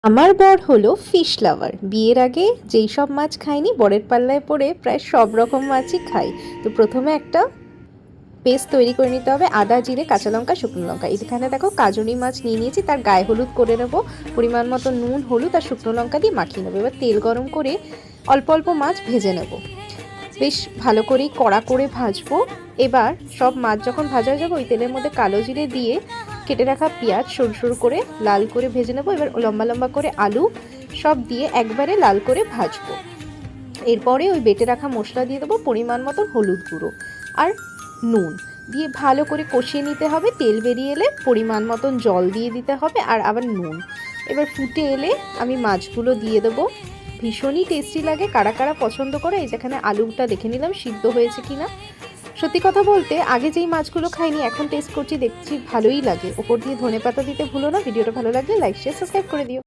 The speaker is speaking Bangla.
আমার বর হলো ফিশ লাভার। বিয়ের আগে যেই সব মাছ খাইনি, বরের পাল্লায় পড়ে প্রায় সব রকম মাছই খাই। তো প্রথমে একটা পেস্ট তৈরি করে নিতে হবে। আদা, জিরে, কাঁচা লঙ্কা, শুকনো লঙ্কা। এখানে দেখো কাজুনি মাছ নিয়ে নিয়েছি, তার গায়ে হলুদ করে নেবো। পরিমাণ মতো নুন, হলুদ আর শুকনো লঙ্কা দিয়ে মাখিয়ে নেবো। এবার তেল গরম করে অল্প অল্প মাছ ভেজে নেব, বেশ ভালো করেই কড়া করে ভাজবো। এবার সব মাছ যখন ভাজা হয়ে যাবে, ওই তেলের মধ্যে কালো জিরে দিয়ে কেটে রাখা পেঁয়াজ সরু সরু করে লাল করে ভেজে নেবো। এবার লম্বা লম্বা করে আলু সব দিয়ে একবারে লাল করে ভাজবো। এরপরে ওই বেটে রাখা মশলা দিয়ে দেবো, পরিমাণ মতো হলুদ গুঁড়ো আর নুন দিয়ে ভালো করে কষিয়ে নিতে হবে। তেল বেরিয়ে এলে পরিমাণ মতন জল দিয়ে দিতে হবে আর আবার নুন। এবার ফুটে এলে আমি মাছগুলো দিয়ে দেবো। ভীষণই টেস্টি লাগে। কারা কারা পছন্দ করে, এই যেখানে আলুটা দেখে নিলাম সিদ্ধ হয়েছে কিনা। সত্যি কথা বলতে আগে যেই মাছগুলো খাইনি, এখন টেস্ট করছি, দেখছি ভালোই লাগে। ওপর দিয়ে ধনেপাতা দিতে ভুলো না। ভিডিওটা ভালো লাগলে লাইক, শেয়ার, সাবস্ক্রাইব করে দিও।